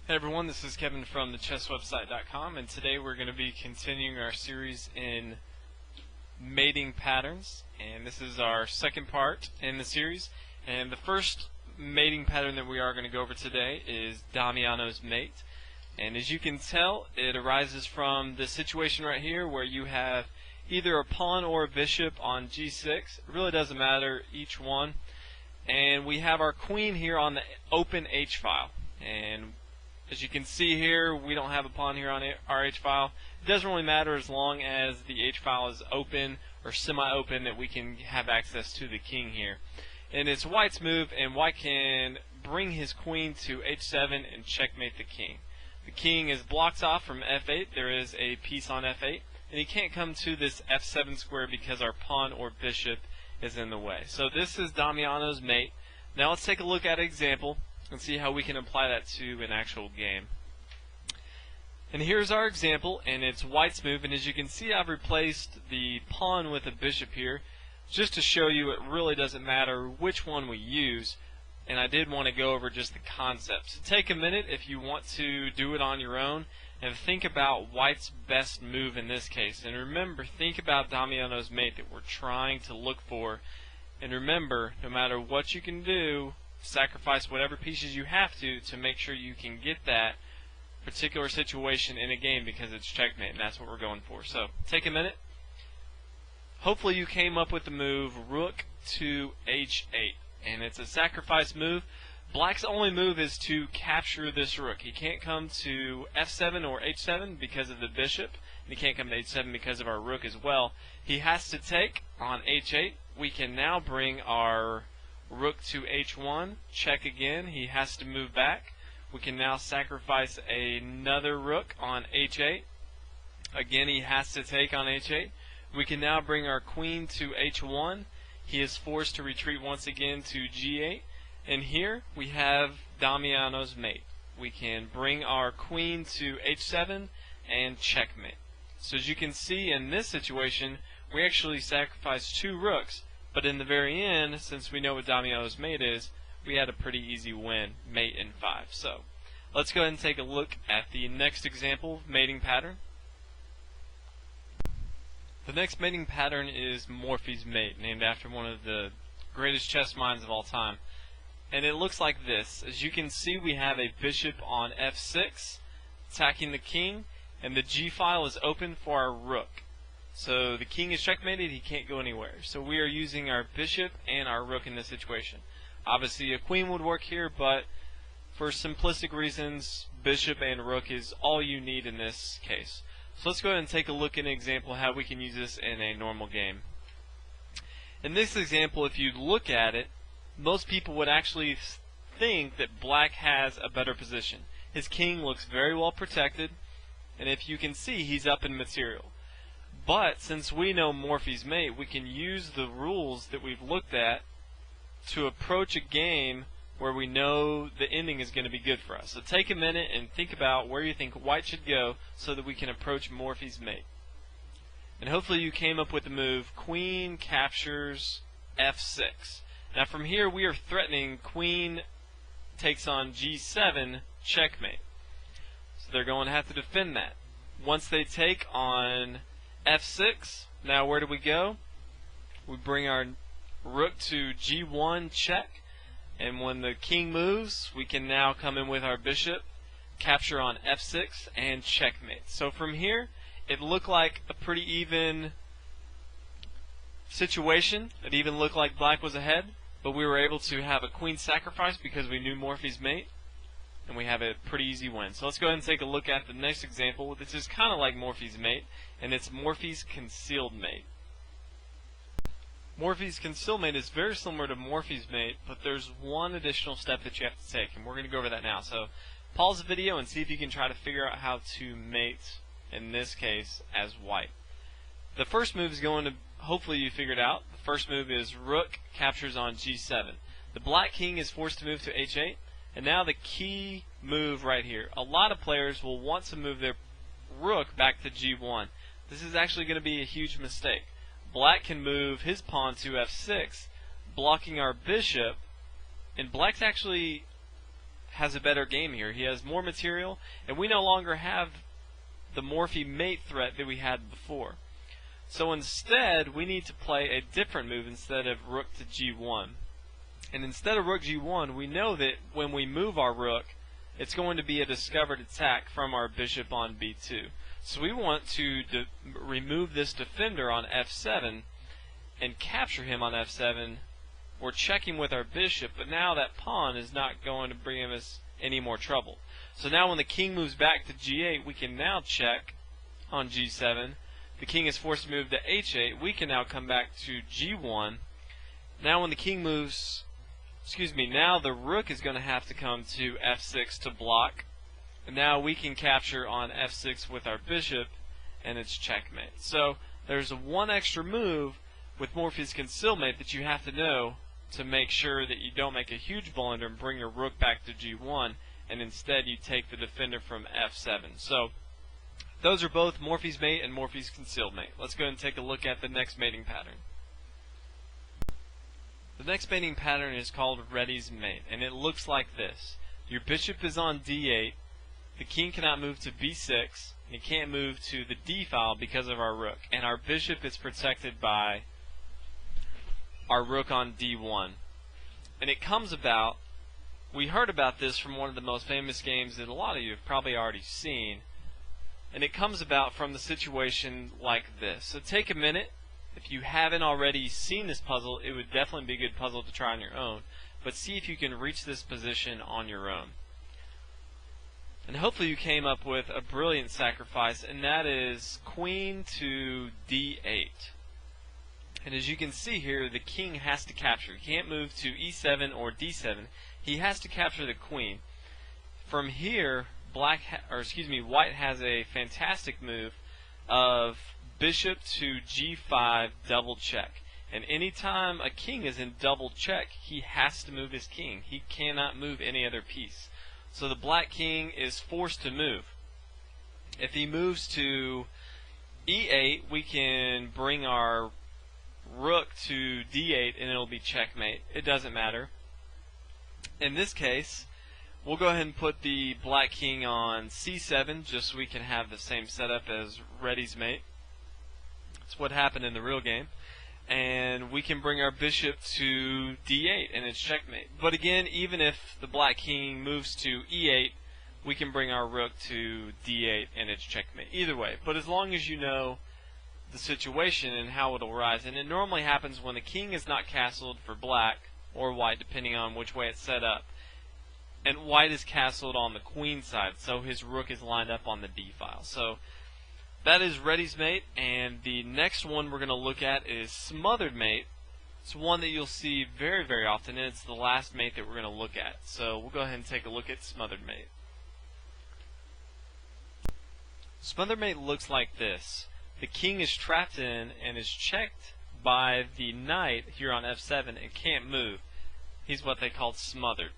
Hey everyone, this is Kevin from thechesswebsite.com, and today we're going to be continuing our series in mating patterns, and this is our second part in the series. And the first mating pattern that we are going to go over today is Damiano's Mate, and as you can tell, it arises from this situation right here where you have either a pawn or a bishop on g6. It really doesn't matter, each one, and we have our queen here on the open h file, and as you can see here, we don't have a pawn here on our h-file. It doesn't really matter as long as the h-file is open or semi-open, that we can have access to the king here. And it's white's move, and white can bring his queen to h7 and checkmate the king. The king is blocked off from f8. There is a piece on f8, and he can't come to this f7 square because our pawn or bishop is in the way. So this is Damiano's Mate. Now let's take a look at an example and see how we can apply that to an actual game. And here's our example, and it's white's move, and as you can see, I've replaced the pawn with a bishop here just to show you it really doesn't matter which one we use, and I did want to go over just the concept. So take a minute if you want to do it on your own and think about white's best move in this case. And remember, think about Damiano's Mate that we're trying to look for, and remember, no matter what you can do, sacrifice whatever pieces you have to make sure you can get that particular situation in a game, because it's checkmate, and that's what we're going for. So take a minute. Hopefully you came up with the move rook to h8, and it's a sacrifice move. Black's only move is to capture this rook. He can't come to f7 or h7 because of the bishop, and he can't come to h7 because of our rook as well. He has to take on h8. We can now bring our rook to h1, check again, he has to move back. We can now sacrifice another rook on h8. Again, he has to take on h8. We can now bring our queen to h1. He is forced to retreat once again to g8. And here we have Damiano's Mate. We can bring our queen to h7 and checkmate. So as you can see in this situation, we actually sacrificed two rooks. But in the very end, since we know what Damiano's Mate is, we had a pretty easy win, mate in 5. So let's go ahead and take a look at the next example mating pattern. The next mating pattern is Morphes Mate, named after one of the greatest chess minds of all time. And it looks like this. As you can see, we have a bishop on f6 attacking the king, and the g file is open for our rook. So the king is checkmated, he can't go anywhere. So we are using our bishop and our rook in this situation. Obviously a queen would work here, but for simplistic reasons, bishop and rook is all you need in this case. So let's go ahead and take a look at an example how we can use this in a normal game. In this example, if you look at it, most people would actually think that black has a better position. His king looks very well protected, and if you can see, he's up in material. But since we know Morphes Mate, we can use the rules that we've looked at to approach a game where we know the ending is going to be good for us. So take a minute and think about where you think white should go so that we can approach Morphes Mate. And hopefully you came up with the move queen captures f6. Now from here we are threatening queen takes on g7 checkmate. So they're going to have to defend that. Once they take on f6, now where do we go? We bring our rook to g1 check, and when the king moves, we can now come in with our bishop, capture on f6, and checkmate. So from here, it looked like a pretty even situation. It even looked like black was ahead, but we were able to have a queen sacrifice because we knew Morphes Mate, and we have a pretty easy win. So let's go ahead and take a look at the next example. This is kind of like Morphes Mate, and it's Morphes Concealed Mate. Morphes Concealed Mate is very similar to Morphes Mate, but there's one additional step that you have to take, and we're going to go over that now. So pause the video and see if you can try to figure out how to mate, in this case, as white. The first move is going to, hopefully you figured out, the first move is rook captures on g7. The black king is forced to move to h8, and now the key move right here. A lot of players will want to move their rook back to g1. This is actually going to be a huge mistake. Black can move his pawn to f6, blocking our bishop, and black's actually has a better game here. He has more material, and we no longer have the Morphes Mate threat that we had before. So instead, we need to play a different move instead of rook to g1. And instead of rook g1, we know that when we move our rook, it's going to be a discovered attack from our bishop on b2. So we want to remove this defender on f7 and capture him on f7. We're checking with our bishop, but now that pawn is not going to bring us any more trouble. So now when the king moves back to g8, we can now check on g7. The king is forced to move to h8. We can now come back to g1. Now when the king moves, now the rook is going to have to come to f6 to block. And now we can capture on f6 with our bishop, and it's checkmate. So there's one extra move with Morphes Mate that you have to know to make sure that you don't make a huge blunder and bring your rook back to g1, and instead you take the defender from f7. So those are both Morphes Mate and Morphes Mate. Let's go ahead and take a look at the next mating pattern. The next mating pattern is called Morphes Mate, and it looks like this. Your bishop is on d8, the king cannot move to b6, and he can't move to the d file because of our rook, and our bishop is protected by our rook on d1. And it comes about, we heard about this from one of the most famous games that a lot of you have probably already seen, and it comes about from the situation like this. So take a minute. If you haven't already seen this puzzle, it would definitely be a good puzzle to try on your own, but see if you can reach this position on your own. And hopefully you came up with a brilliant sacrifice, and that is queen to d8. And as you can see here, the king has to capture. He can't move to e7 or d7. He has to capture the queen. From here, white has a fantastic move of bishop to g5 double check. And anytime a king is in double check, he has to move his king. He cannot move any other piece. So the black king is forced to move. If he moves to e8, we can bring our rook to d8 and it'll be checkmate. It doesn't matter. In this case, we'll go ahead and put the black king on c7 just so we can have the same setup as Morphes Mate. That's what happened in the real game. And we can bring our bishop to d8 and it's checkmate. But again, even if the black king moves to e8, we can bring our rook to d8 and it's checkmate. Either way, but as long as you know the situation and how it'll rise. And it normally happens when the king is not castled for black or white, depending on which way it's set up. And white is castled on the queen side, so his rook is lined up on the d file. So that is Morphes Mate, and the next one we're going to look at is Smothered Mate. It's one that you'll see very, very often, and it's the last mate that we're going to look at. So we'll go ahead and take a look at Smothered Mate. Smothered Mate looks like this. The king is trapped in and is checked by the knight here on f7 and can't move. He's what they call smothered.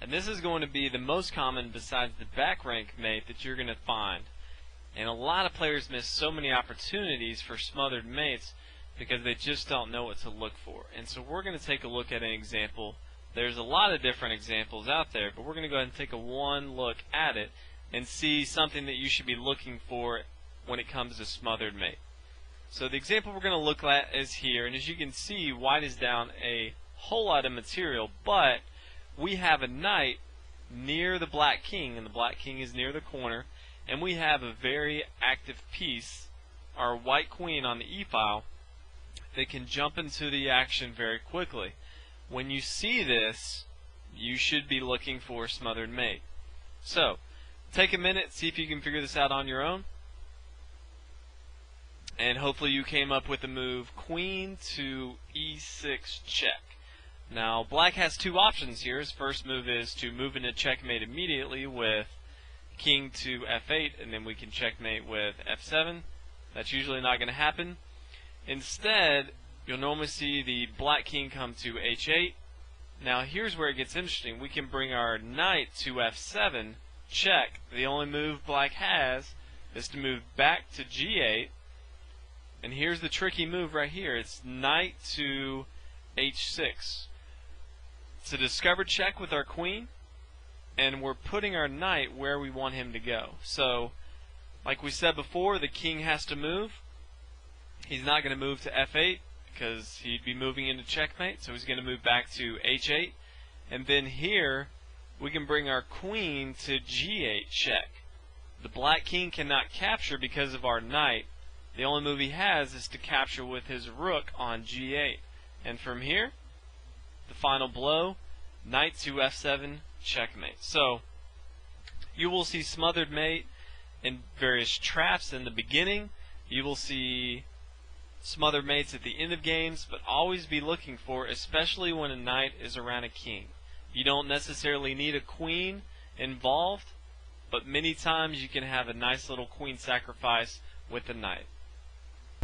And this is going to be the most common besides the back rank mate that you're going to find. And a lot of players miss so many opportunities for smothered mates because they just don't know what to look for. And so we're going to take a look at an example. There's a lot of different examples out there, but we're going to go ahead and take one look at it and see something that you should be looking for when it comes to smothered mate. So the example we're going to look at is here, and as you can see, white is down a whole lot of material, but we have a knight near the black king, and the black king is near the corner, and we have a very active piece, our white queen on the e-file, that can jump into the action very quickly. When you see this, you should be looking for smothered mate. So, take a minute, see if you can figure this out on your own. And hopefully you came up with the move queen to e6 check. Now, black has two options here. His first move is to move into checkmate immediately with king to f8, and then we can checkmate with f7. That's usually not going to happen. Instead, you'll normally see the black king come to h8. Now, here's where it gets interesting. We can bring our knight to f7, check. The only move black has is to move back to g8. And here's the tricky move right here. It's knight to h6. It's a discovered check with our queen. and we're putting our knight where we want him to go. So, like we said before, the king has to move. He's not going to move to f8 because he'd be moving into checkmate, so he's going to move back to h8. And then here, we can bring our queen to g8 check. The black king cannot capture because of our knight. The only move he has is to capture with his rook on g8. And from here, the final blow, knight to f7, checkmate. So, you will see Smothered Mate in various traps in the beginning. You will see Smothered Mates at the end of games, but always be looking for, especially when a knight is around a king. You don't necessarily need a queen involved, but many times you can have a nice little queen sacrifice with a knight.